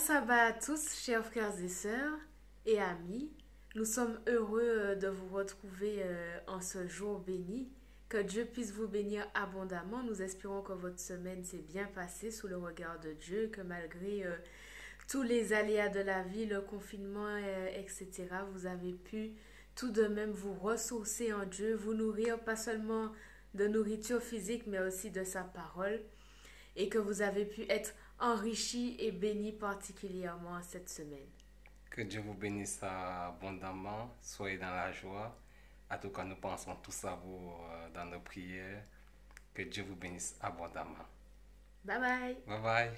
sabbat à tous, chers frères et sœurs et amis. Nous sommes heureux de vous retrouver en ce jour béni. Que Dieu puisse vous bénir abondamment. Nous espérons que votre semaine s'est bien passée sous le regard de Dieu, que malgré tous les aléas de la vie, le confinement, etc., vous avez pu tout de même vous ressourcer en Dieu, vous nourrir pas seulement de nourriture physique, mais aussi de sa parole, et que vous avez pu être enrichi et béni particulièrement cette semaine. Que Dieu vous bénisse abondamment, soyez dans la joie. En tout cas, nous pensons tous à vous dans nos prières. Que Dieu vous bénisse abondamment. Bye bye. Bye bye.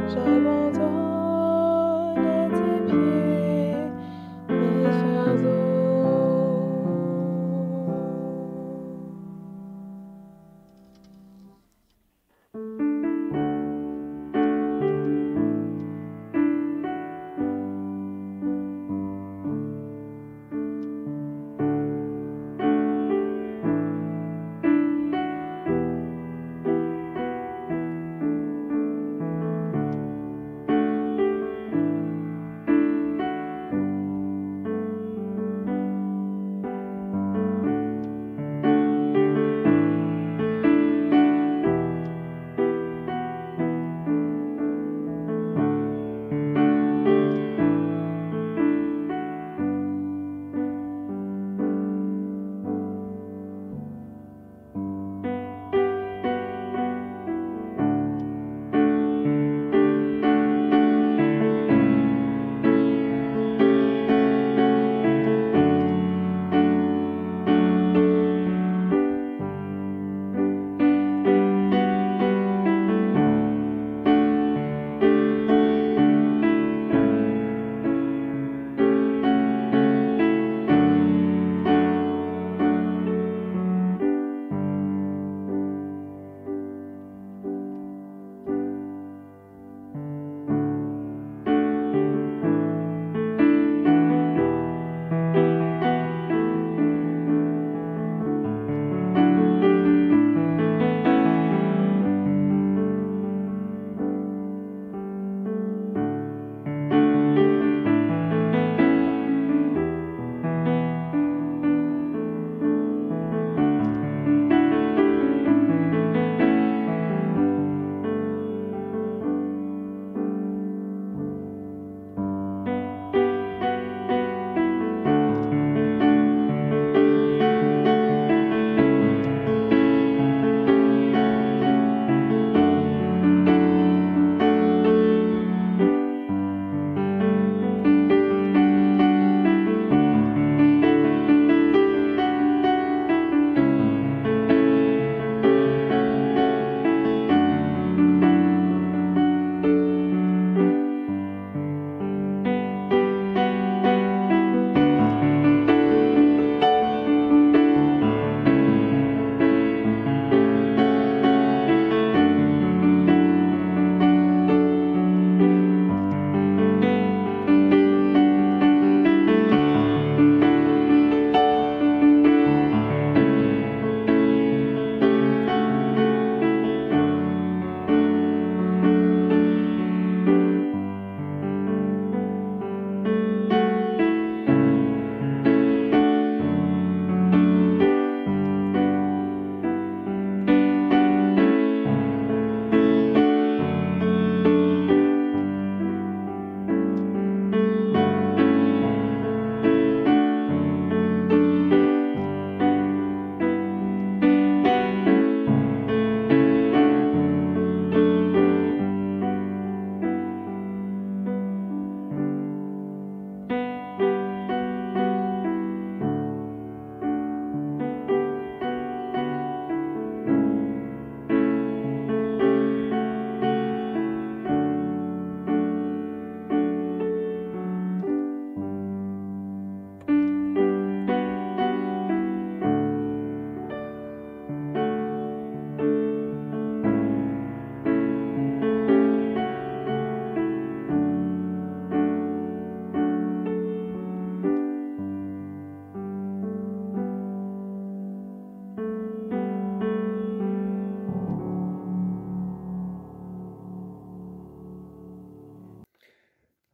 j'abandonne à tes pieds mes fardeaux.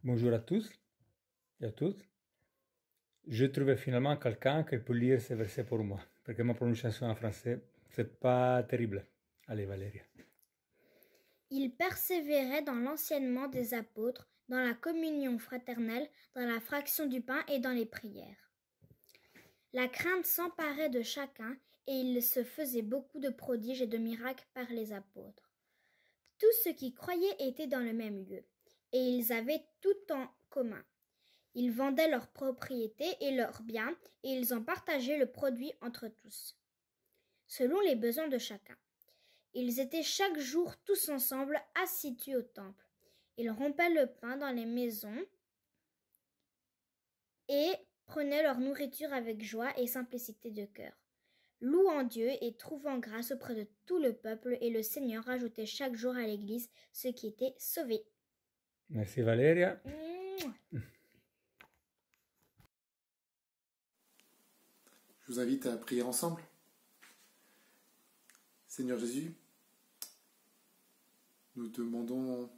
Bonjour à tous et à toutes. Je trouvais finalement quelqu'un qui peut lire ces versets pour moi, parce que ma prononciation en français, c'est pas terrible. Allez, Valérie. Il persévérait dans l'enseignement des apôtres, dans la communion fraternelle, dans la fraction du pain et dans les prières. La crainte s'emparait de chacun et il se faisait beaucoup de prodiges et de miracles par les apôtres. Tous ceux qui croyaient étaient dans le même lieu, et ils avaient tout en commun. Ils vendaient leurs propriétés et leurs biens, et ils en partageaient le produit entre tous, selon les besoins de chacun. Ils étaient chaque jour tous ensemble assidus au temple, Ils rompaient le pain dans les maisons et prenaient leur nourriture avec joie et simplicité de cœur, louant Dieu et trouvant grâce auprès de tout le peuple, et le Seigneur ajoutait chaque jour à l'Église ceux qui étaient sauvés. Merci Valeria. Je vous invite à prier ensemble. Seigneur Jésus, nous te demandons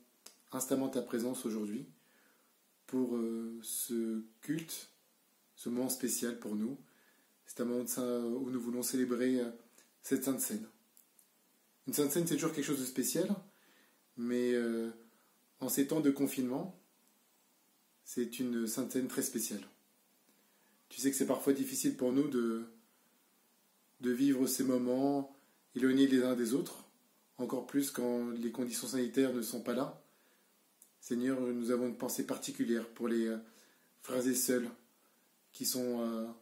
instamment ta présence aujourd'hui pour ce culte, ce moment spécial pour nous. C'est un moment où nous voulons célébrer cette Sainte Seine. Une Sainte Seine, c'est toujours quelque chose de spécial, mais en ces temps de confinement, c'est une Sainte Seine très spéciale. Tu sais que c'est parfois difficile pour nous de vivre ces moments éloignés les uns des autres, encore plus quand les conditions sanitaires ne sont pas là. Seigneur, nous avons une pensée particulière pour les frères et sœurs qui sont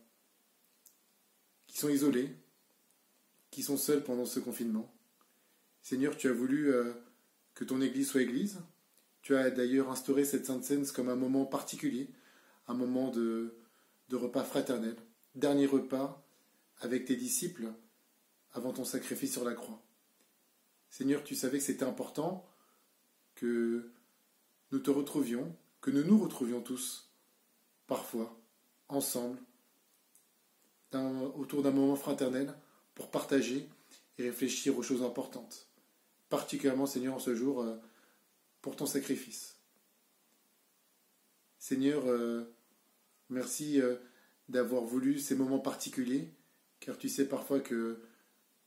isolés, qui sont seuls pendant ce confinement. Seigneur, tu as voulu que ton Église soit Église. Tu as d'ailleurs instauré cette Sainte Seine comme un moment particulier, un moment de repas fraternel, dernier repas avec tes disciples avant ton sacrifice sur la croix. Seigneur, tu savais que c'était important que nous te retrouvions, que nous nous retrouvions tous, parfois, ensemble, autour d'un moment fraternel pour partager et réfléchir aux choses importantes. Particulièrement, Seigneur, en ce jour, pour ton sacrifice. Seigneur, merci d'avoir voulu ces moments particuliers, car tu sais parfois que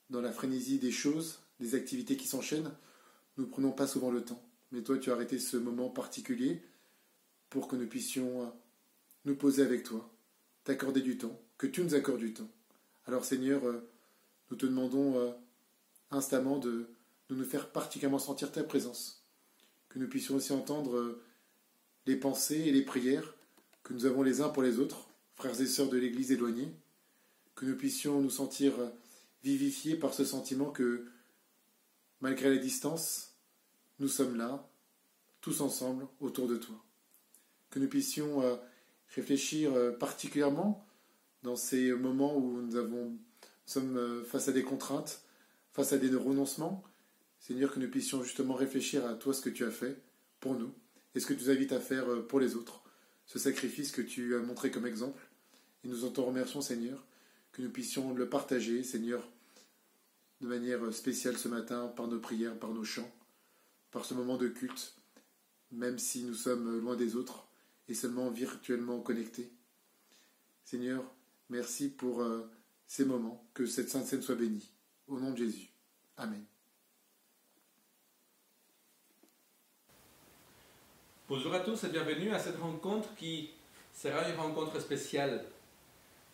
dans la frénésie des choses, des activités qui s'enchaînent, nous ne prenons pas souvent le temps. Mais toi, tu as arrêté ce moment particulier pour que nous puissions nous poser avec toi, t'accorder du temps, que tu nous accordes du temps. Alors Seigneur, nous te demandons instamment de nous faire particulièrement sentir ta présence, que nous puissions aussi entendre les pensées et les prières que nous avons les uns pour les autres, frères et sœurs de l'Église éloignés, que nous puissions nous sentir vivifiés par ce sentiment que, malgré la distance, nous sommes là, tous ensemble, autour de toi. Que nous puissions réfléchir particulièrement dans ces moments où nous sommes face à des contraintes, face à des renoncements. Seigneur, que nous puissions justement réfléchir à toi, ce que tu as fait pour nous, et ce que tu nous invites à faire pour les autres. Ce sacrifice que tu as montré comme exemple. Et nous en te remercions, Seigneur, que nous puissions le partager, Seigneur, de manière spéciale ce matin, par nos prières, par nos chants, par ce moment de culte, même si nous sommes loin des autres et seulement virtuellement connectés. Seigneur, merci pour ces moments, que cette Sainte Seine soit bénie. Au nom de Jésus. Amen. Bonjour à tous et bienvenue à cette rencontre qui sera une rencontre spéciale,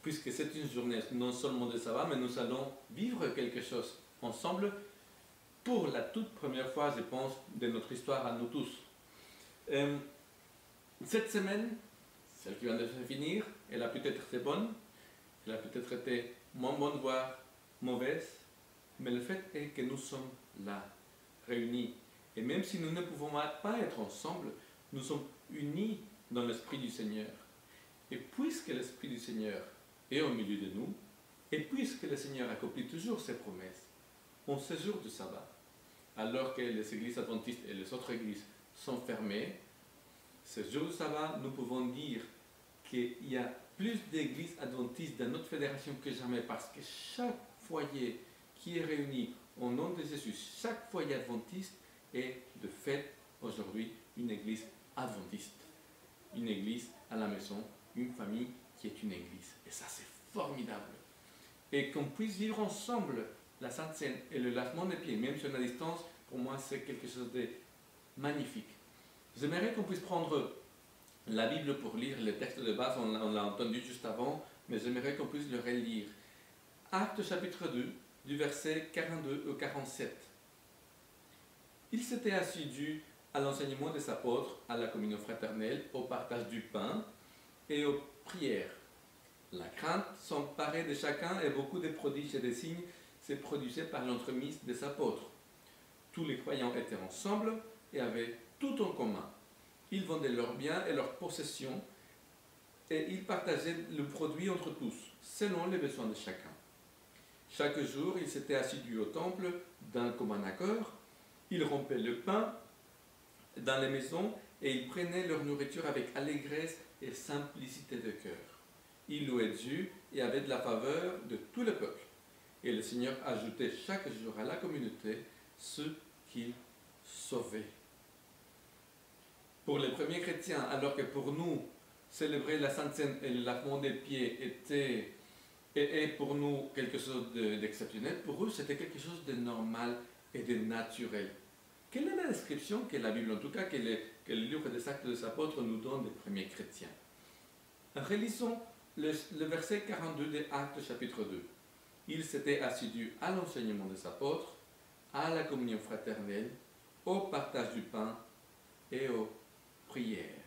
puisque c'est une journée non seulement de sabbat, mais nous allons vivre quelque chose ensemble pour la toute première fois, je pense, de notre histoire à nous tous. Cette semaine, celle qui vient de se finir, elle a peut-être été bonne, elle a peut-être été moins bonne, voire mauvaise, mais le fait est que nous sommes là, réunis. Et même si nous ne pouvons pas être ensemble, nous sommes unis dans l'Esprit du Seigneur. Et puisque l'Esprit du Seigneur est au milieu de nous, et puisque le Seigneur accomplit toujours ses promesses, en ce jour du sabbat, alors que les églises adventistes et les autres églises sont fermées, ce jour du sabbat, nous pouvons dire qu'il y a plus d'églises adventistes dans notre fédération que jamais, parce que chaque foyer qui est réuni au nom de Jésus, chaque foyer adventiste est de fait aujourd'hui une église adventiste, une église à la maison, une famille qui est une église. Et ça, c'est formidable. Et qu'on puisse vivre ensemble la Sainte Seine et le lavement des pieds, même sur la distance, pour moi, c'est quelque chose de magnifique. J'aimerais qu'on puisse prendre la Bible pour lire le texte de base, on l'a entendu juste avant, mais j'aimerais qu'on puisse le relire. Actes chapitre 2, du verset 42 au 47. Il s'était assidu à l'enseignement des apôtres, à la communion fraternelle, au partage du pain et aux prières. La crainte s'emparait de chacun et beaucoup de prodiges et de signes se produisaient par l'entremise des apôtres. Tous les croyants étaient ensemble et avaient tout en commun. Ils vendaient leurs biens et leurs possessions et ils partageaient le produit entre tous, selon les besoins de chacun. Chaque jour, ils s'étaient assidus au temple d'un commun accord. Ils rompaient le pain dans les maisons et ils prenaient leur nourriture avec allégresse et simplicité de cœur. Ils louaient Dieu et avaient de la faveur de tout le peuple. Et le Seigneur ajoutait chaque jour à la communauté ceux qu'il sauvait. Pour les premiers chrétiens, alors que pour nous, célébrer la Sainte Seine et le lavement des pieds est pour nous quelque chose d'exceptionnel, pour eux c'était quelque chose de normal et de naturel. Quelle est la description que la Bible, en tout cas que le livre des Actes des Apôtres nous donne des premiers chrétiens? Relisons le verset 42 des Actes chapitre 2. Ils s'étaient assidus à l'enseignement des apôtres, à la communion fraternelle, au partage du pain et aux prières.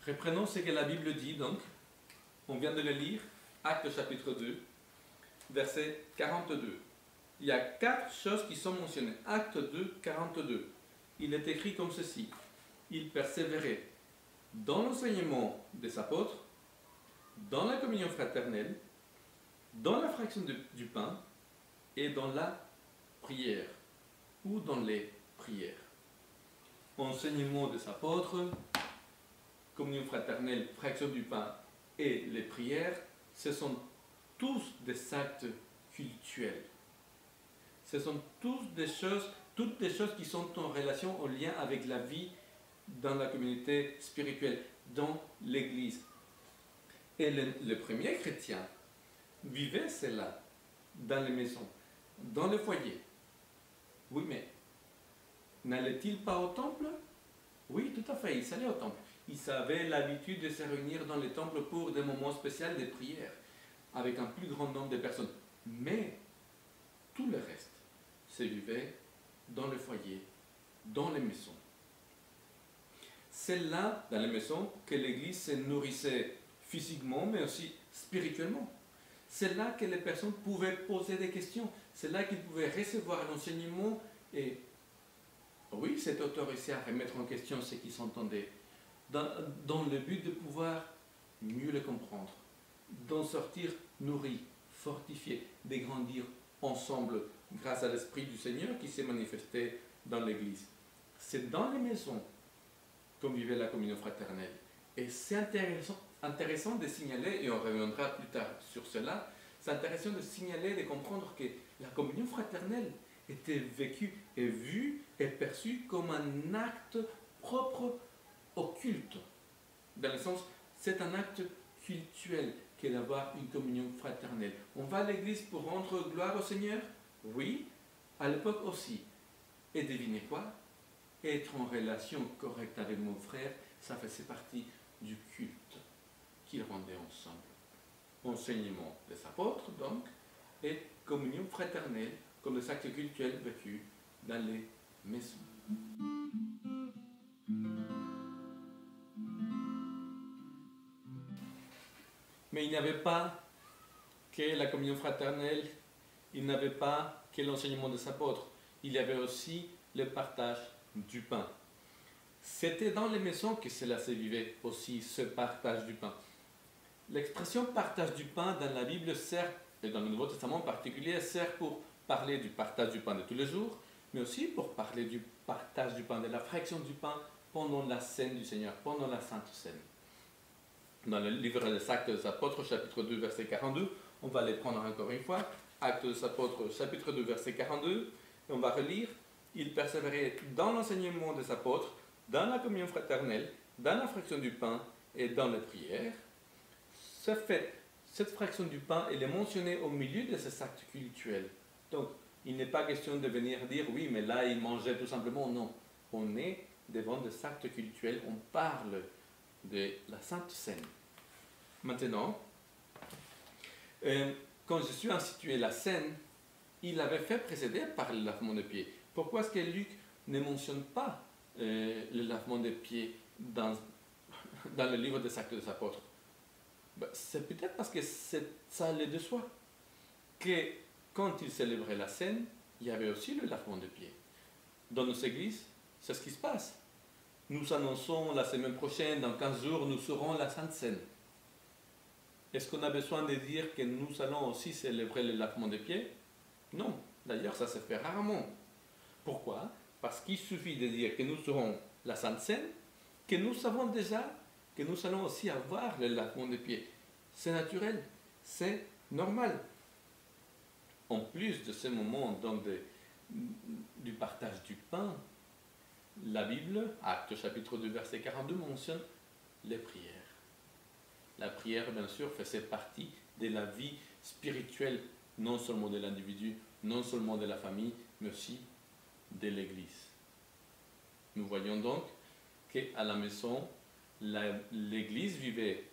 Reprenons ce que la Bible dit donc. On vient de le lire, Actes chapitre 2, verset 42. Il y a 4 choses qui sont mentionnées. Acte 2, 42. Il est écrit comme ceci. Ils persévéraient dans l'enseignement des apôtres, dans la communion fraternelle, dans la fraction du pain et dans la prière ou dans les prières. Enseignement des apôtres, communion fraternelle, fraction du pain et les prières, ce sont tous des actes cultuels. Ce sont toutes des choses qui sont en relation, en lien avec la vie dans la communauté spirituelle, dans l'Église. Et les premiers chrétiens vivaient cela dans les maisons, dans le foyer. Oui, mais n'allaient-ils pas au temple? Oui, tout à fait, ils allaient au temple. Ils avaient l'habitude de se réunir dans les temples pour des moments spéciaux de prière, avec un plus grand nombre de personnes. Mais tout le reste se vivait dans le foyer, dans les maisons. C'est là, dans les maisons, que l'Église se nourrissait physiquement, mais aussi spirituellement. C'est là que les personnes pouvaient poser des questions. C'est là qu'ils pouvaient recevoir l'enseignement et, oui, c'est autorisé à remettre en question ce qu'ils s'entendaient, dans le but de pouvoir mieux le comprendre, d'en sortir nourris, fortifiés, de grandir ensemble grâce à l'Esprit du Seigneur qui s'est manifesté dans l'Église. C'est dans les maisons qu'on vivait la communion fraternelle. Et c'est intéressant de signaler, et on reviendra plus tard sur cela, c'est intéressant de signaler, de comprendre que la communion fraternelle était vécue et vue et perçue comme un acte propre au culte. Dans le sens, c'est un acte cultuel qu'est d'avoir une communion fraternelle. On va à l'église pour rendre gloire au Seigneur? Oui, à l'époque aussi. Et devinez quoi? Être en relation correcte avec mon frère, ça faisait partie du culte qu'ils rendaient ensemble. Enseignement des apôtres, donc, et communion fraternelle, comme des actes cultuels vécus dans les maisons. Mais il n'y avait pas que la communion fraternelle, il n'y avait pas que l'enseignement des apôtres, il y avait aussi le partage du pain. C'était dans les maisons que cela se vivait aussi, ce partage du pain. L'expression partage du pain dans la Bible sert, et dans le Nouveau Testament en particulier, sert pour parler du partage du pain de tous les jours, mais aussi pour parler du partage du pain, de la fraction du pain pendant la scène du Seigneur, pendant la Sainte Seine. Dans le livre des Actes des Apôtres, chapitre 2, verset 42, on va les prendre encore une fois. Actes des Apôtres, chapitre 2, verset 42, et on va relire. Ils persévéraient dans l'enseignement des apôtres, dans la communion fraternelle, dans la fraction du pain et dans les prières. Ce fait, cette fraction du pain, elle est mentionnée au milieu de ces actes cultuels. Donc, il n'est pas question de venir dire, oui, mais là, ils mangeaient tout simplement. Non, on est devant des actes cultuels, on parle de la Sainte Seine. Maintenant, quand Jésus a institué la Seine, il l'avait fait précéder par le lavement des pieds. Pourquoi est-ce que Luc ne mentionne pas le lavement des pieds dans le livre des Actes des Apôtres? Ben, c'est peut-être parce que ça allait de soi que quand ils célébraient la scène, il y avait aussi le lavement de pieds. Dans nos églises, c'est ce qui se passe. Nous annonçons la semaine prochaine, dans 15 jours, nous serons la Sainte Seine. Est-ce qu'on a besoin de dire que nous allons aussi célébrer le lavement des pieds? Non. D'ailleurs, ça se fait rarement. Pourquoi? Parce qu'il suffit de dire que nous serons la Sainte Seine, que nous savons déjà que nous allons aussi avoir le lavement des pieds. C'est naturel, c'est normal. En plus de ce moment donc du partage du pain, la Bible, Actes chapitre 2, verset 42, mentionne les prières. La prière, bien sûr, faisait partie de la vie spirituelle, non seulement de l'individu, non seulement de la famille, mais aussi de l'Église. Nous voyons donc qu'à la maison, l'Église vivait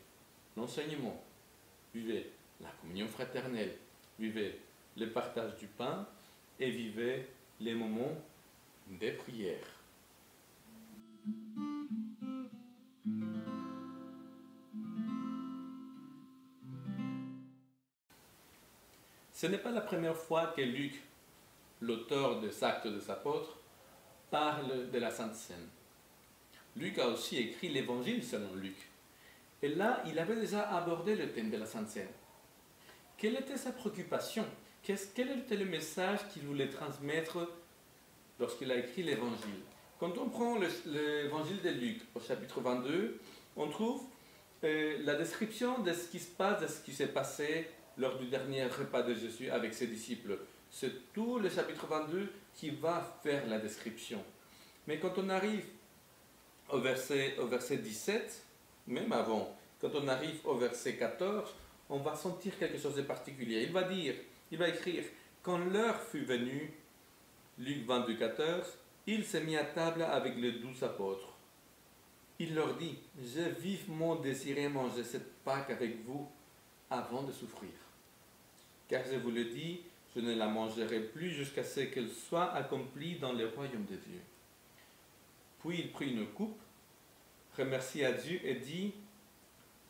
l'enseignement, vivait la communion fraternelle, vivait le partage du pain et vivait les moments des prières. Ce n'est pas la première fois que Luc, l'auteur des Actes des Apôtres, parle de la Sainte Seine. Luc a aussi écrit l'Évangile selon Luc. Et là, il avait déjà abordé le thème de la Sainte Seine. Quelle était sa préoccupation? Quel était le message qu'il voulait transmettre lorsqu'il a écrit l'Évangile? Quand on prend l'Évangile de Luc au chapitre 22, on trouve la description de ce qui se passe, de ce qui s'est passé lors du dernier repas de Jésus avec ses disciples. C'est tout le chapitre 22 qui va faire la description. Mais quand on arrive au verset 17, même avant, quand on arrive au verset 14, on va sentir quelque chose de particulier. Il va écrire, quand l'heure fut venue, Luc 22, 14, il s'est mis à table avec les 12 apôtres. Il leur dit, j'ai vivement désiré manger cette Pâque avec vous avant de souffrir. Car je vous le dis, je ne la mangerai plus jusqu'à ce qu'elle soit accomplie dans le royaume de Dieu. Puis il prit une coupe, remercia Dieu et dit,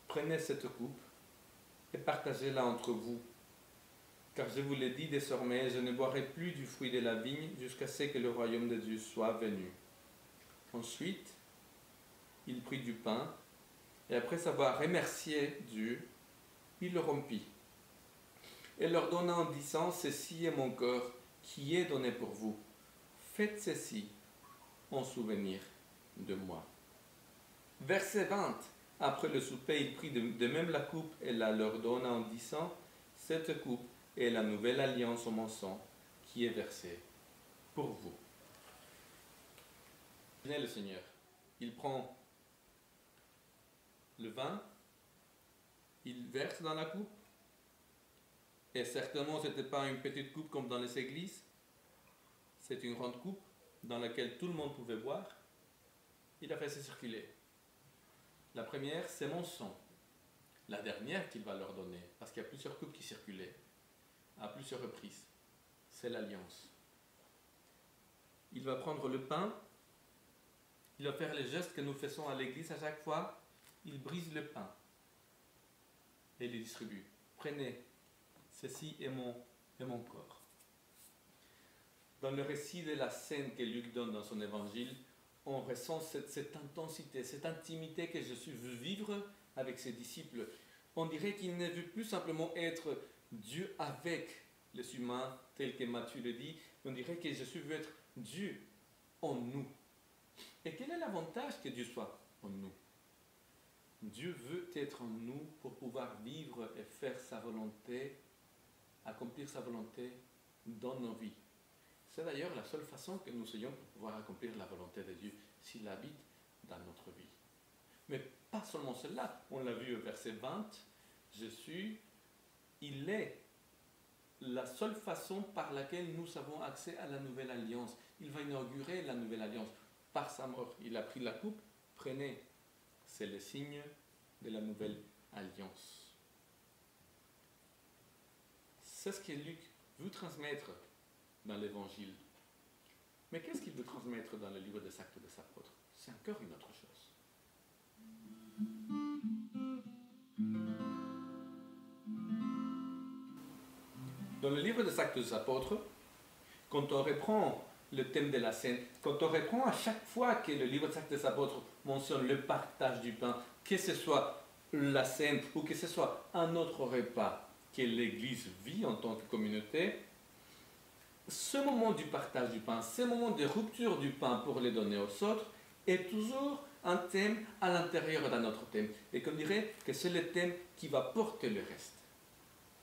prenez cette coupe et partagez-la entre vous. Car je vous l'ai dit désormais, je ne boirai plus du fruit de la vigne jusqu'à ce que le royaume de Dieu soit venu. Ensuite, il prit du pain et après avoir remercié Dieu, il le rompit et leur donna en disant, ceci est mon corps qui est donné pour vous. Faites ceci en souvenir de moi. Verset 20. Après le souper, il prit de même la coupe et la leur donna en disant, cette coupe est la nouvelle alliance en mon sang qui est versée pour vous. Le Seigneur, il prend le vin, il verse dans la coupe, et certainement ce n'était pas une petite coupe comme dans les églises, c'est une grande coupe dans laquelle tout le monde pouvait boire. Il a fait circuler. La première, c'est mon sang. La dernière qu'il va leur donner, parce qu'il y a plusieurs coupes qui circulaient, à plusieurs reprises, c'est l'alliance. Il va prendre le pain, il va faire les gestes que nous faisons à l'église à chaque fois, il brise le pain et le distribue. Prenez, ceci est mon corps. Dans le récit de la scène que Luc donne dans son évangile, on ressent cette intensité, cette intimité que Jésus veut vivre avec ses disciples. On dirait qu'il ne veut plus simplement être Dieu avec les humains, tel que Matthieu le dit, on dirait que Jésus veut être Dieu en nous. Et quel est l'avantage que Dieu soit en nous? Dieu veut être en nous pour pouvoir vivre et faire sa volonté, accomplir sa volonté dans nos vies. C'est d'ailleurs la seule façon que nous ayons pour pouvoir accomplir la volonté de Dieu, s'il habite dans notre vie. Mais pas seulement cela, on l'a vu au verset 20, Jésus, il est la seule façon par laquelle nous avons accès à la nouvelle alliance. Il va inaugurer la nouvelle alliance par sa mort. Il a pris la coupe, prenez, c'est le signe de la nouvelle alliance. C'est ce que Luc veut transmettre dans l'évangile. Mais qu'est-ce qu'il veut transmettre dans le livre des Actes des Apôtres? C'est encore une autre chose. Dans le livre des Actes des Apôtres, quand on reprend le thème de la scène, quand on reprend à chaque fois que le livre des Actes des Apôtres mentionne le partage du pain, que ce soit la scène ou que ce soit un autre repas que l'Église vit en tant que communauté, ce moment du partage du pain, ce moment de rupture du pain pour le donner aux autres, est toujours un thème à l'intérieur d'un autre thème. Et qu'on dirait que c'est le thème qui va porter le reste.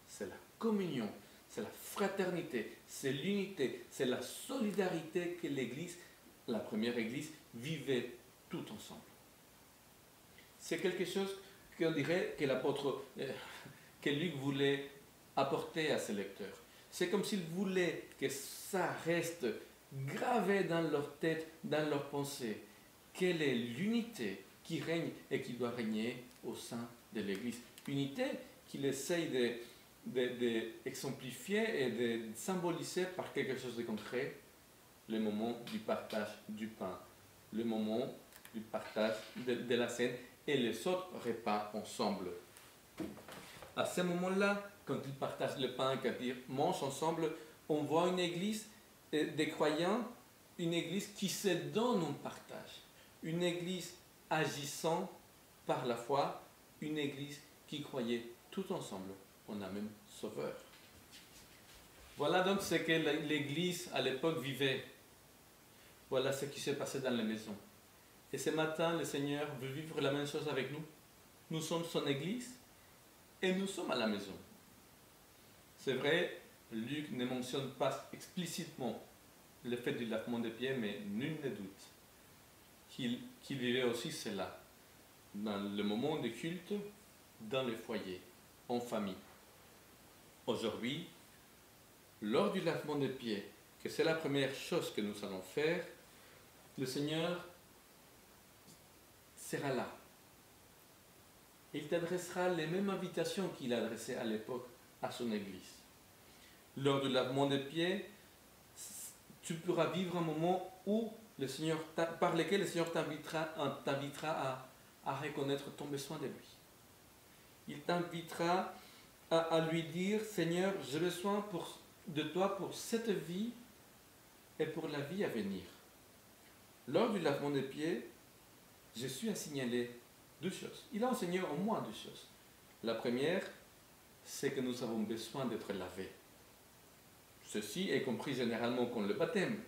C'est la communion, c'est la fraternité, c'est l'unité, c'est la solidarité que l'Église, la première Église, vivait tout ensemble. C'est quelque chose qu'on dirait que l'apôtre, que Luc voulait apporter à ses lecteurs. C'est comme s'il voulait que ça reste gravé dans leur tête, dans leur pensée. Quelle est l'unité qui règne et qui doit régner au sein de l'Église. Unité qu'il essaye d'exemplifier et de symboliser par quelque chose de concret, le moment du partage du pain, le moment du partage de la scène et les autres repas ensemble. À ce moment-là, quand ils partagent le pain, quand ils mangent ensemble, on voit une église des croyants, une église qui se donne en partage, une église agissant par la foi, une église qui croyait tout ensemble en un même sauveur. Voilà donc ce que l'église à l'époque vivait. Voilà ce qui s'est passé dans les maisons. Et ce matin, le Seigneur veut vivre la même chose avec nous. Nous sommes son église et nous sommes à la maison. C'est vrai, Luc ne mentionne pas explicitement le fait du lavement des pieds, mais nul ne doute qu'il vivait aussi cela dans le moment de culte, dans les foyers, en famille. Aujourd'hui, lors du lavement des pieds, que c'est la première chose que nous allons faire, le Seigneur sera là. Il t'adressera les mêmes invitations qu'il adressait à l'époque à son Église. Lors du lavement des pieds, tu pourras vivre un moment où le Seigneur, par lequel le Seigneur t'invitera à reconnaître ton besoin de lui. Il t'invitera à lui dire, Seigneur, j'ai besoin de toi pour cette vie et pour la vie à venir. Lors du lavement des pieds, je suis à signaler deux choses. Il a enseigné au moins deux choses. La première, c'est que nous avons besoin d'être lavés. Ceci est compris généralement comme le baptême,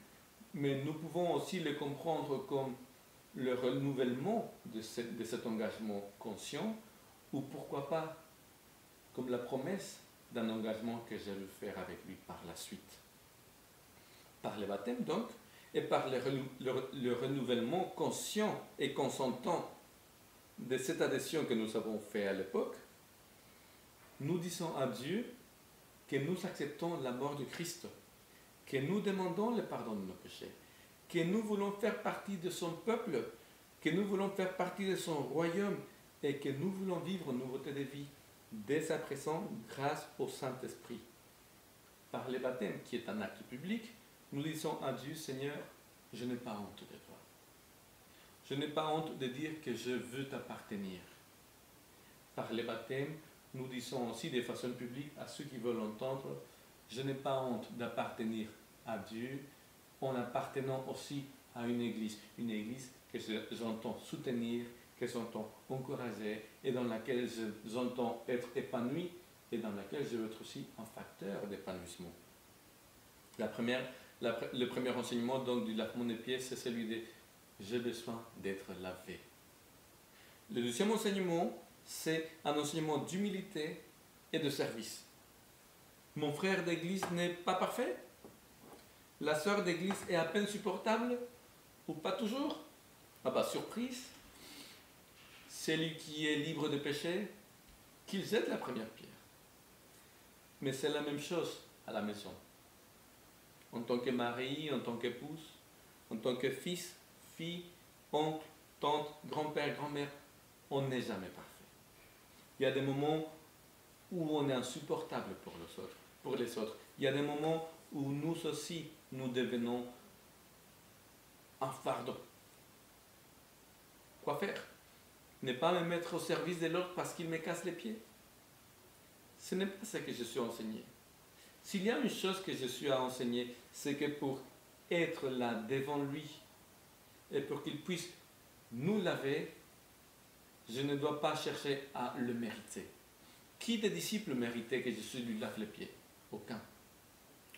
mais nous pouvons aussi le comprendre comme le renouvellement de cet engagement conscient, ou pourquoi pas comme la promesse d'un engagement que je veux faire avec lui par la suite. Par le baptême donc, et par le renouvellement conscient et consentant de cette adhésion que nous avons fait à l'époque, nous disons à Dieu que nous acceptons la mort de Christ, que nous demandons le pardon de nos péchés, que nous voulons faire partie de son peuple, que nous voulons faire partie de son royaume et que nous voulons vivre une nouveauté de vie dès à présent grâce au Saint-Esprit. Par le baptême, qui est un acte public, nous disons à Dieu, Seigneur, je n'ai pas honte de toi. Je n'ai pas honte de dire que je veux t'appartenir. Par le baptême, nous disons aussi de façon publique à ceux qui veulent l'entendre, je n'ai pas honte d'appartenir à Dieu en appartenant aussi à une église que j'entends soutenir, que j'entends encourager et dans laquelle j'entends être épanoui et dans laquelle je veux être aussi un facteur d'épanouissement. Le premier enseignement donc, du lavement des pieds, c'est celui de j'ai besoin d'être lavé. Le deuxième enseignement, c'est un enseignement d'humilité et de service. Mon frère d'église n'est pas parfait? La sœur d'église est à peine supportable? Ou pas toujours? Ah bah surprise! Celui qui est libre de péché, qu'il jette la première pierre. Mais c'est la même chose à la maison. En tant que mari, en tant qu'épouse, en tant que fils, fille, oncle, tante, grand-père, grand-mère, on n'est jamais parfait. Il y a des moments où on est insupportable pour les autres. Il y a des moments où nous aussi, nous devenons un fardeau. Quoi faire? Ne pas me mettre au service de l'autre parce qu'il me casse les pieds? Ce n'est pas ce que je suis enseigné. S'il y a une chose que je suis à enseigner, c'est que pour être là devant lui et pour qu'il puisse nous laver, je ne dois pas chercher à le mériter. Qui des disciples méritait que Jésus lui lave les pieds? Aucun.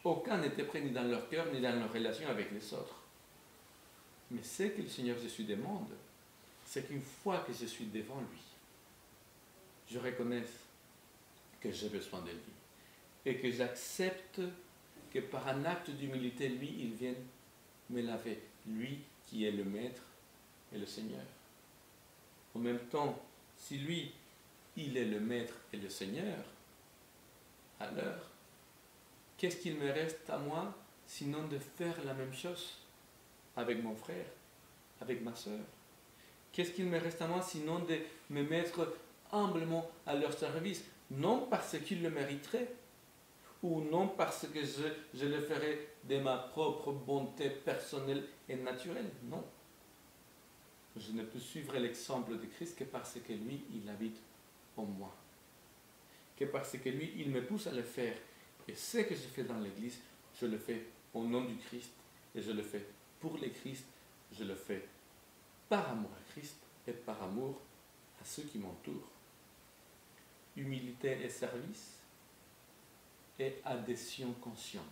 Aucun n'était prêt ni dans leur cœur ni dans leur relation avec les autres. Mais ce que le Seigneur Jésus demande, c'est qu'une fois que je suis devant lui, je reconnaisse que j'ai besoin de lui et que j'accepte que par un acte d'humilité, lui, il vienne me laver. Lui qui est le Maître et le Seigneur. En même temps, si lui, il est le Maître et le Seigneur, alors, qu'est-ce qu'il me reste à moi sinon de faire la même chose avec mon frère, avec ma soeur? Qu'est-ce qu'il me reste à moi sinon de me mettre humblement à leur service, non parce qu'ils le mériteraient, ou non parce que je le ferai de ma propre bonté personnelle et naturelle, non. Je ne peux suivre l'exemple de Christ que parce que lui, il habite en moi. Que parce que lui, il me pousse à le faire. Et ce que je fais dans l'Église, je le fais au nom du Christ, et je le fais pour le Christ, je le fais par amour à Christ et par amour à ceux qui m'entourent. Humilité et service et adhésion consciente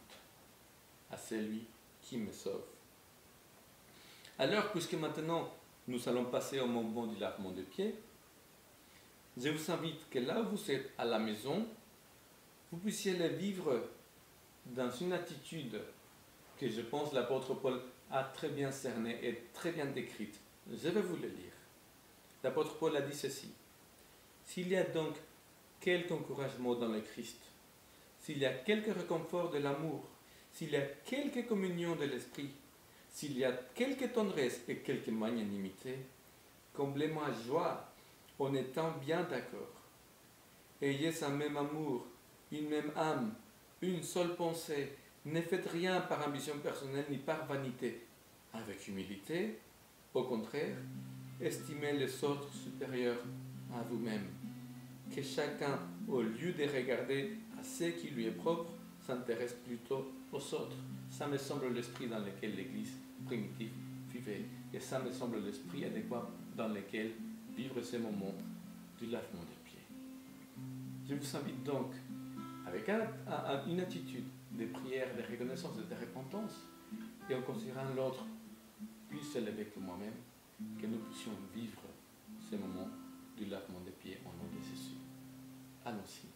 à celui qui me sauve. Alors, puisque maintenant nous allons passer au moment du lavement des pieds, je vous invite que là où vous êtes à la maison, vous puissiez le vivre dans une attitude que je pense l'apôtre Paul a très bien cernée et très bien décrite. Je vais vous le lire. L'apôtre Paul a dit ceci: s'il y a donc quelque encouragement dans le Christ, s'il y a quelque réconfort de l'amour, s'il y a quelque communion de l'esprit, s'il y a quelque tendresse et quelque magnanimité, comblez-moi à joie en étant bien d'accord. Ayez un même amour, une même âme, une seule pensée. Ne faites rien par ambition personnelle ni par vanité. Avec humilité, au contraire, estimez les autres supérieurs à vous-même. Que chacun, au lieu de regarder à ce qui lui est propre, s'intéresse plutôt aux autres. Ça me semble l'esprit dans lequel l'Église primitive vivait. Et ça me semble l'esprit adéquat dans lequel vivre ces moments du lavement des pieds. Je vous invite donc, avec une attitude de prière, de reconnaissance et de repentance, et en considérant l'autre plus élevé que moi-même, que nous puissions vivre ces moments du lavement des pieds au nom de Jésus. Allons-y.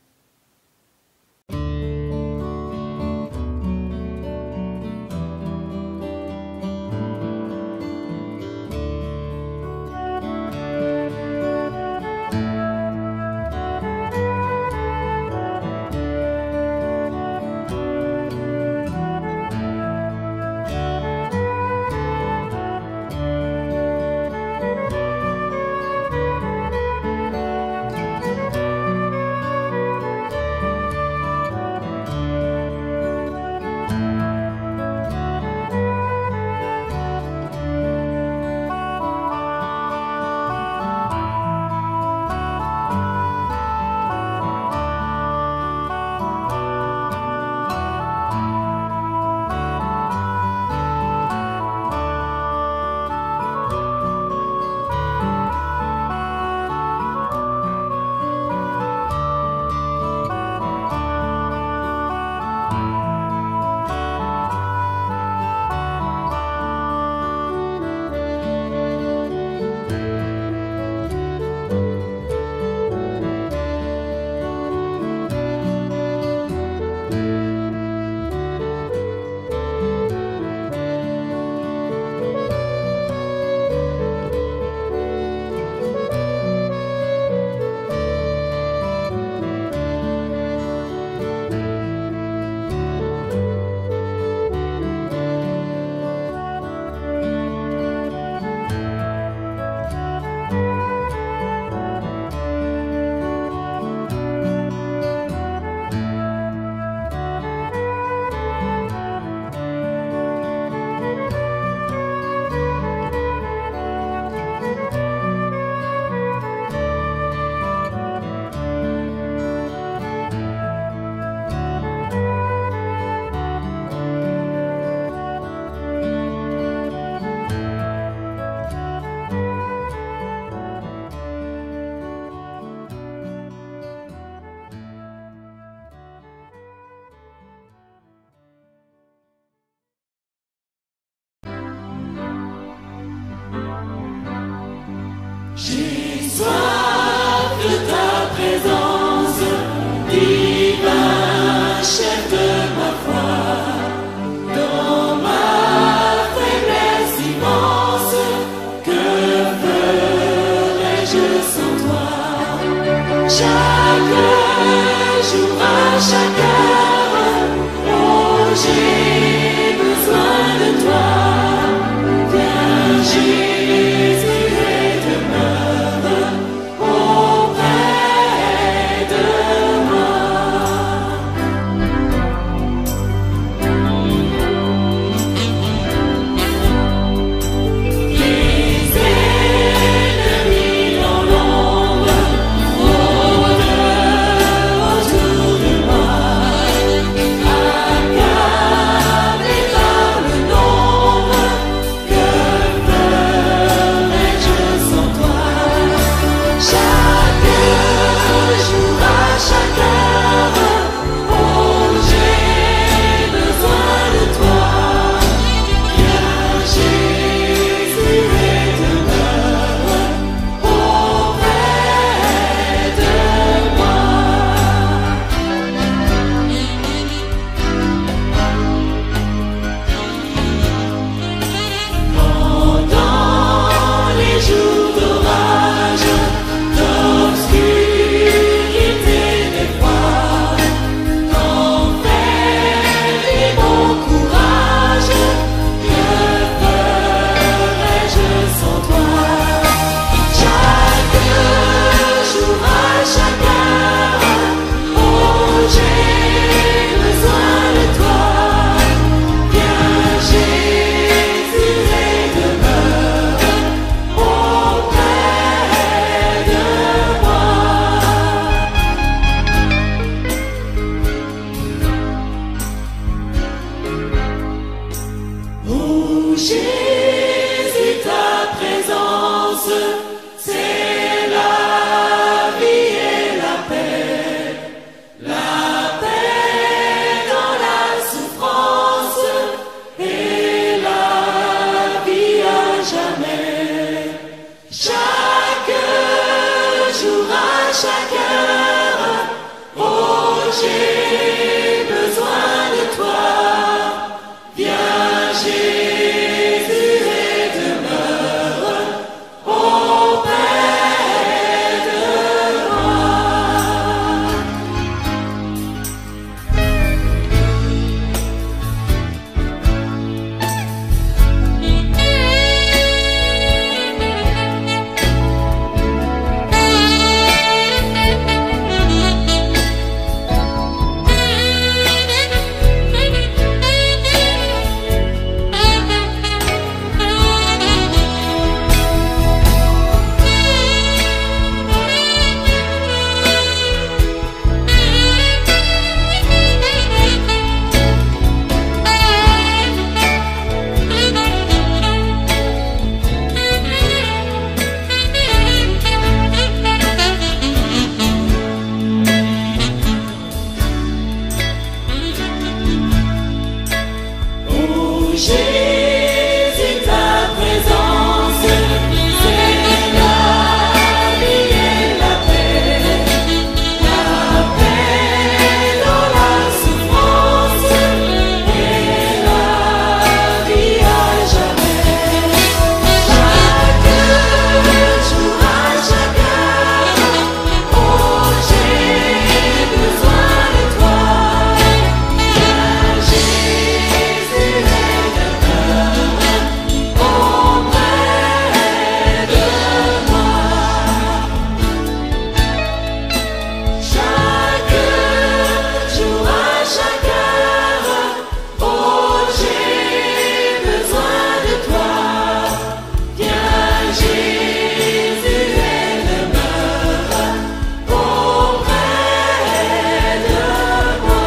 Jésus, ta présence, c'est la vie et la paix dans la souffrance et la vie à jamais. Chaque jour à chaque heure, oh j'ai besoin de toi. Viens Jésus et demeure auprès de moi. Oh Jésus, ta présence, c'est la vie et la paix dans la souffrance et la vie à jamais. Chaque jour à chaque heure, oh j'ai besoin de toi. Viens Jésus et demeure auprès de moi. Chaque jour à chaque heure, oh j'ai besoin de toi. Viens Jésus et demeure auprès de moi.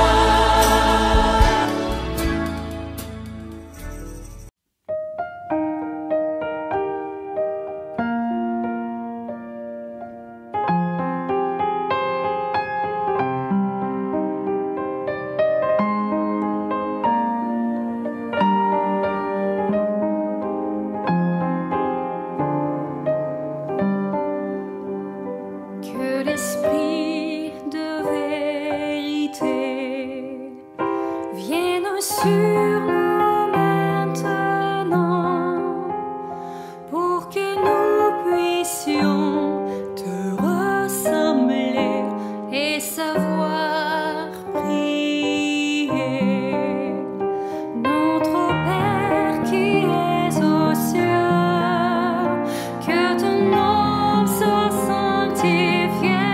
Que l'esprit de vérité vienne sur nous maintenant, pour que nous puissions te ressembler et savoir prier. Notre Père qui es aux cieux, que ton nom soit sanctifié,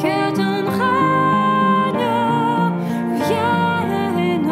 que ton règne vienne,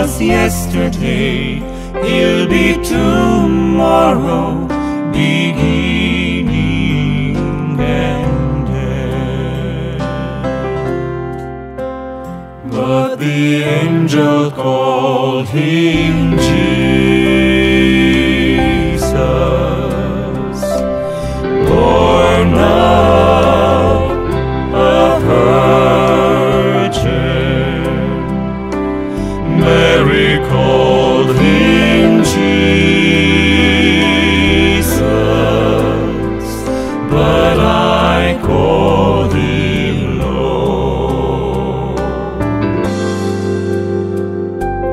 was yesterday, he'll be tomorrow, beginning and end. But the angel called him Jesus, born of a virgin. Mary called him Jesus, but I call him Lord.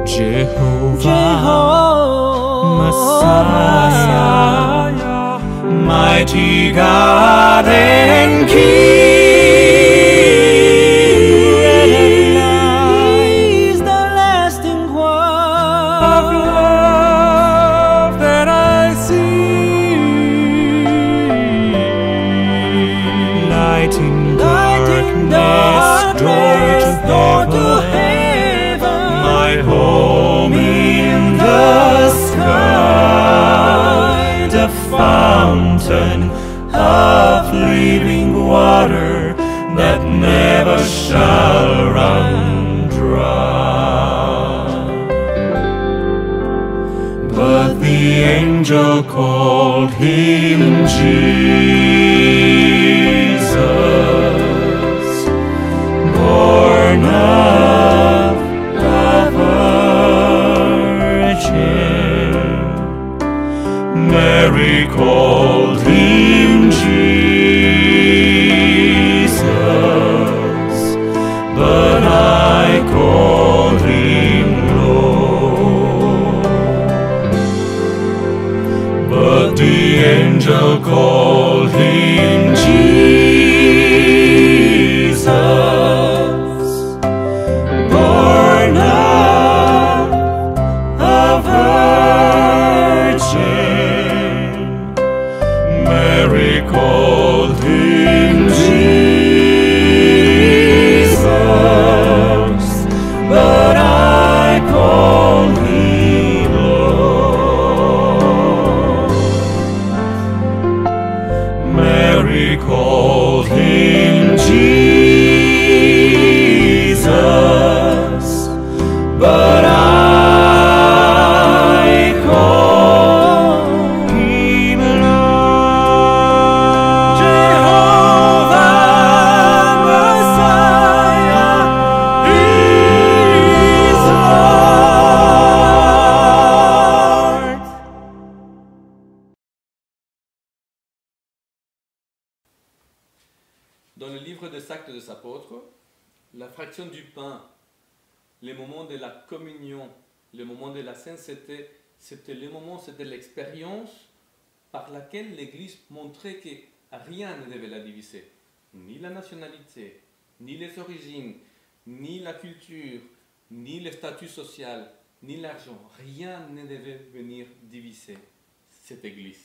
Jehovah, Messiah, mighty God and King. He's the lasting one of love that I see. Light in darkness, door to heaven, my home in the sky, the fountain of living water that never shall run dry. But the angel called him Jesus, born of a virgin. Mary called him Jesus, but I call him Lord. But the angel called him Jesus, born of a virgin. Mary called him Jesus, but I call him Lord. Mary called him Jesus, but I call him Lord. Jehovah, Messiah, is Lord. Dans le livre des Actes des Apôtres, la fraction du pain, les moments de la communion, le moment de la scène, c'était le moment, c'était l'expérience par laquelle l'Église montrait que rien ne devait la diviser. Ni la nationalité, ni les origines, ni la culture, ni le statut social, ni l'argent. Rien ne devait venir diviser cette Église.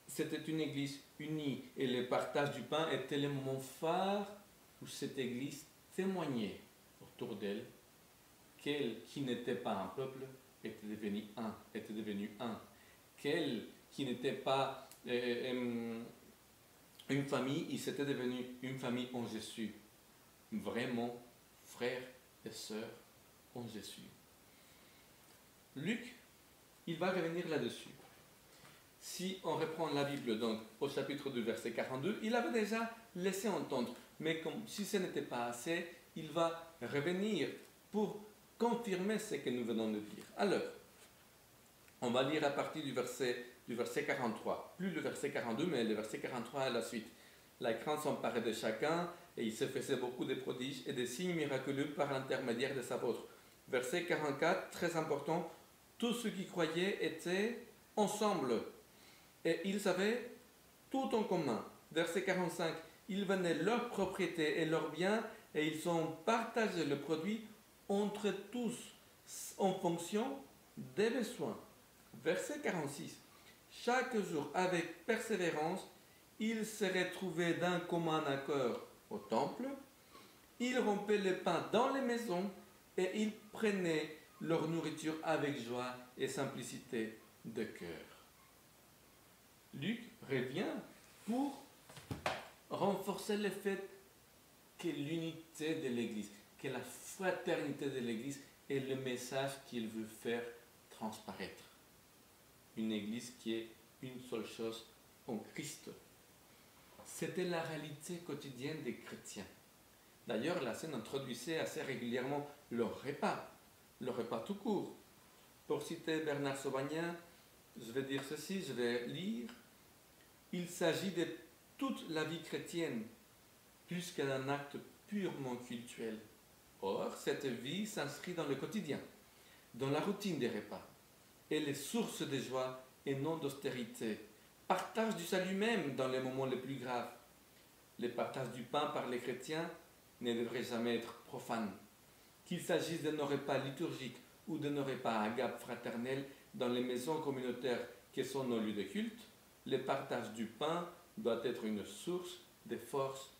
C'était une Église unie et le partage du pain était le moment phare où cette Église témoignait autour d'elle qu'elle qui n'était pas un peuple était devenu un. Qu'elle qui n'était pas une famille, il s'était devenu une famille en Jésus. Vraiment, frères et sœurs en Jésus. Luc, il va revenir là-dessus. Si on reprend la Bible donc au chapitre 2, verset 42, il avait déjà laissé entendre, mais comme si ce n'était pas assez, il va revenir pour confirmer ce que nous venons de dire. Alors, on va lire à partir du verset 43, plus le verset 42, mais le verset 43 à la suite. La crainte s'emparait de chacun et il se faisait beaucoup de prodiges et de signes miraculeux par l'intermédiaire des apôtres. Verset 44, très important, tous ceux qui croyaient étaient ensemble et ils avaient tout en commun. Verset 45, ils venaient leurs propriétés et leurs biens et ils ont partagé le produit entre tous en fonction des besoins. Verset 46, chaque jour avec persévérance, ils se retrouvaient d'un commun accord au temple, ils rompaient le pain dans les maisons et ils prenaient leur nourriture avec joie et simplicité de cœur. Luc revient pour renforcer le fait que l'unité de l'Église, que la fraternité de l'Église est le message qu'il veut faire transparaître. Une Église qui est une seule chose en Christ. C'était la réalité quotidienne des chrétiens. D'ailleurs, la scène introduisait assez régulièrement le repas tout court. Pour citer Bernard Sauvagnin, je vais dire ceci, je vais lire. Il s'agit de toute la vie chrétienne, plus qu'un acte purement cultuel. Or, cette vie s'inscrit dans le quotidien, dans la routine des repas. Elle est source de joie et non d'austérité. Partage du salut même dans les moments les plus graves. Le partage du pain par les chrétiens ne devrait jamais être profane. Qu'il s'agisse de nos repas liturgiques ou de nos repas agapes fraternels dans les maisons communautaires qui sont nos lieux de culte, le partage du pain doit être une source de force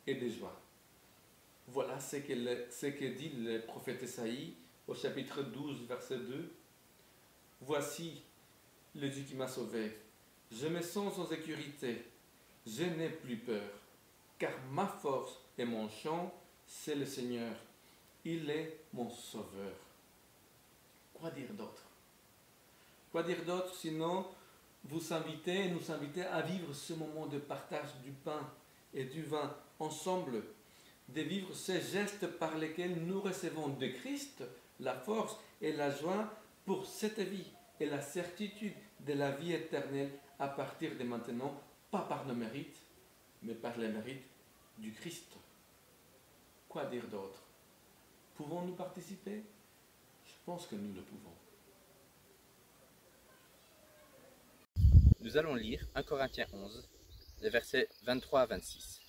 et de joie. Voilà ce que dit le prophète Ésaïe au chapitre 12, verset 2. « Voici le Dieu qui m'a sauvé. Je me sens en sécurité. Je n'ai plus peur, car ma force et mon chant, c'est le Seigneur. Il est mon sauveur. » Quoi dire d'autre? Quoi dire d'autre sinon nous inviter à vivre ce moment de partage du pain et du vin ensemble, de vivre ces gestes par lesquels nous recevons de Christ la force et la joie pour cette vie et la certitude de la vie éternelle à partir de maintenant, pas par nos mérites, mais par les mérites du Christ. Quoi dire d'autre? Pouvons-nous participer? Je pense que nous le pouvons. Nous allons lire 1 Corinthiens 11, les versets 23 à 26.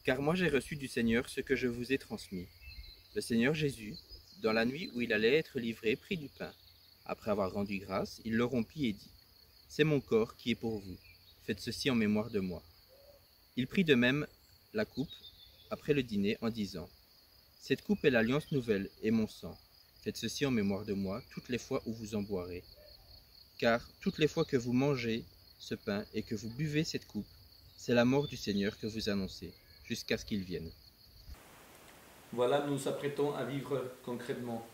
Car moi j'ai reçu du Seigneur ce que je vous ai transmis. Le Seigneur Jésus, dans la nuit où il allait être livré, prit du pain. Après avoir rendu grâce, il le rompit et dit : C'est mon corps qui est pour vous. Faites ceci en mémoire de moi. Il prit de même la coupe après le dîner en disant : Cette coupe est l'alliance nouvelle et mon sang. Faites ceci en mémoire de moi toutes les fois où vous en boirez. Car toutes les fois que vous mangez ce pain et que vous buvez cette coupe, c'est la mort du Seigneur que vous annoncez, jusqu'à ce qu'il vienne. Voilà, nous nous apprêtons à vivre concrètement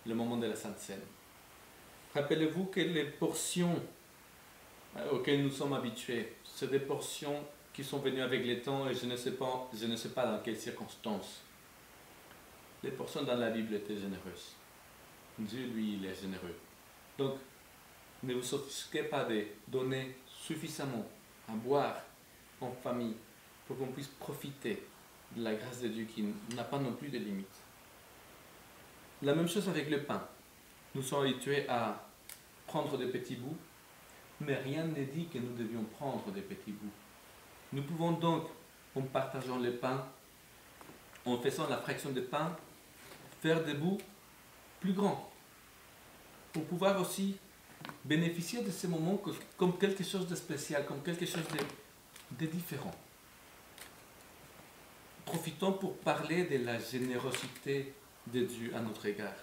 le moment de la Sainte Seine. Rappelez-vous que les portions auxquelles nous sommes habitués, c'est des portions qui sont venues avec le temps et je ne sais pas dans quelles circonstances. Les portions dans la Bible étaient généreuses. Dieu, lui, il est généreux. Donc, ne vous offusquez pas de donner suffisamment à boire en famille pour qu'on puisse profiter de la grâce de Dieu qui n'a pas non plus de limites. La même chose avec le pain. Nous sommes habitués à prendre des petits bouts, mais rien n'est dit que nous devions prendre des petits bouts. Nous pouvons donc, en partageant le pain, en faisant la fraction de pain, faire des bouts plus grands, pour pouvoir aussi bénéficier de ces moments comme quelque chose de spécial, comme quelque chose de différent. Profitons pour parler de la générosité de Dieu à notre égard.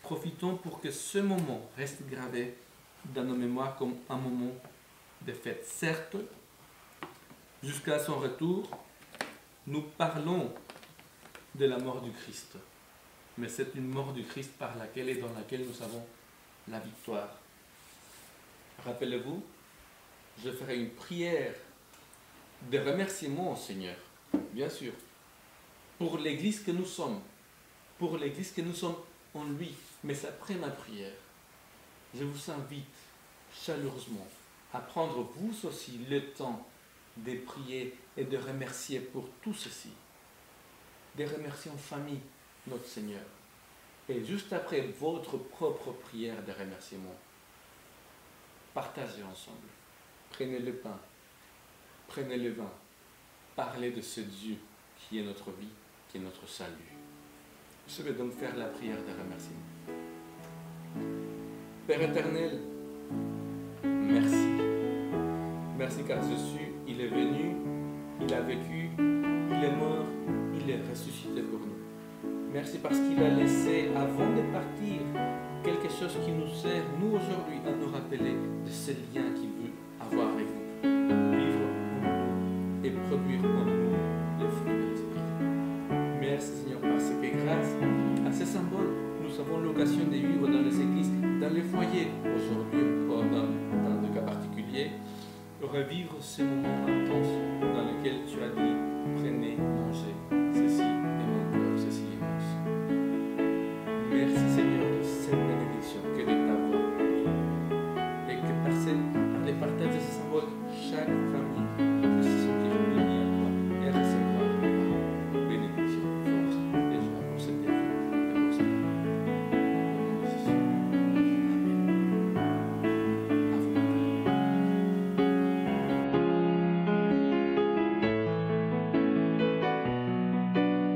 Profitons pour que ce moment reste gravé dans nos mémoires comme un moment de fête. Certes, jusqu'à son retour, nous parlons de la mort du Christ. Mais c'est une mort du Christ par laquelle et dans laquelle nous avons la victoire. Rappelez-vous, je ferai une prière de remerciement au Seigneur, bien sûr, pour l'Église que nous sommes, en lui. Mais après ma prière, je vous invite chaleureusement à prendre vous aussi le temps de prier et de remercier pour tout ceci. De remercier en famille notre Seigneur. Et juste après votre propre prière de remerciement, partagez ensemble. Prenez le pain, prenez le vin, parlez de ce Dieu qui est notre vie, qui est notre salut. Je vais donc faire la prière de remerciement. Père éternel, merci. Merci car Jésus, il est venu, il a vécu, il est mort, il est ressuscité pour nous. Merci parce qu'il a laissé, avant de partir, quelque chose qui nous sert, nous aujourd'hui, à nous rappeler de ce lien qu'il veut avoir avec nous. Vivre en nous et produire en nous les fruits de l'Esprit. Merci Seigneur parce que grâce à ces symboles, nous avons l'occasion de vivre dans les églises, dans les foyers, aujourd'hui encore dans des cas particuliers, revivre ces moments intenses dans lesquels tu as dit, prenez, mangez, ceci est mon corps, ceci est mon sang. Merci Seigneur de cette bénédiction que de t'avoir et que par les partages de ces symboles, chaque famille puisse se sentir bénie à toi et recevoir ta bénédiction, force et joie pour cette vie et pour cette vie. Amen.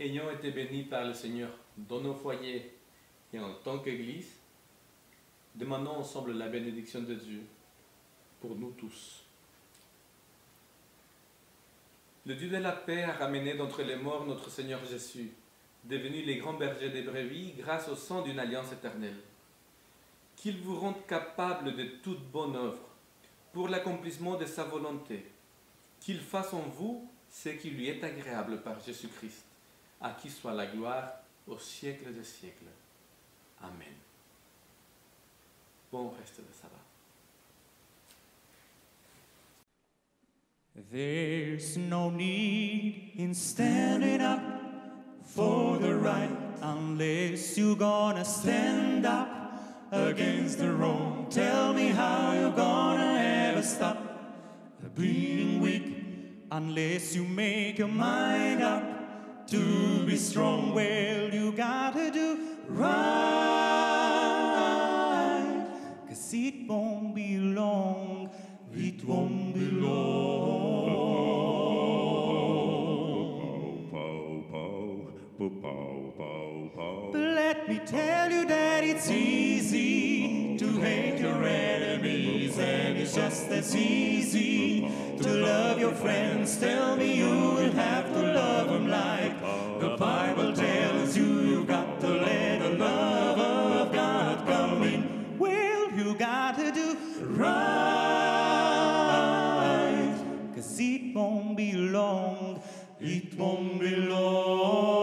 ayant été bénis par le Seigneur dans nos foyers et en tant qu'Église, demandons ensemble la bénédiction de Dieu pour nous tous. Le Dieu de la paix a ramené d'entre les morts notre Seigneur Jésus, devenu les grands bergers des brebis grâce au sang d'une alliance éternelle. Qu'il vous rende capable de toute bonne œuvre pour l'accomplissement de sa volonté. Qu'il fasse en vous ce qui lui est agréable par Jésus-Christ, à qui soit la gloire au siècle des siècles. Amen. Bon reste de sabbat. There's no need in standing up for the right unless you're gonna stand up against the wrong. Tell me how you're gonna ever stop being weak unless you make your mind up to be strong. Well, you gotta do right, 'cause it won't be long, it won't be long. But let me tell you that it's easy to hate your enemies, and it's just as easy to love your friends. Tell me you will have to love them like the Bible tells you. You got to let the love of God come in. Well, you got to do right, 'cause it won't be long, it won't be long.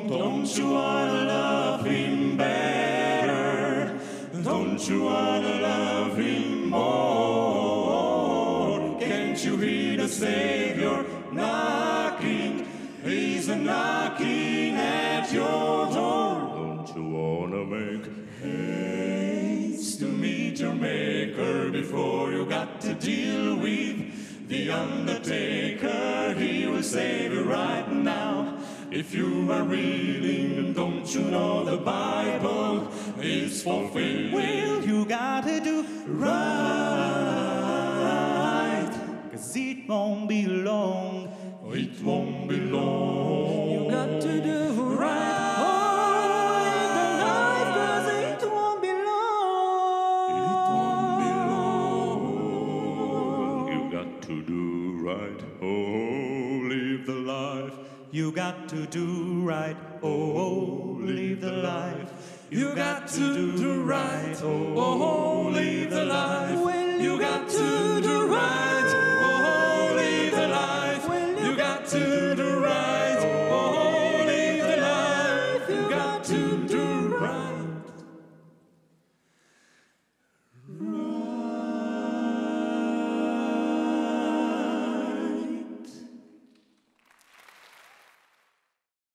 Don't you wanna love him better? Don't you wanna love him more? Can't you hear the Savior knocking? He's knocking at your door. Don't you wanna make haste to meet your Maker before you got to deal with the undertaker? He will save you right now. If you are reading, don't you know the Bible is fulfilled? Well, you gotta do right, 'cause it won't be long, it won't be long. You got to do right. You got to do right, oh, live the life. You got to do right, oh, live the life. Well, you got to do right.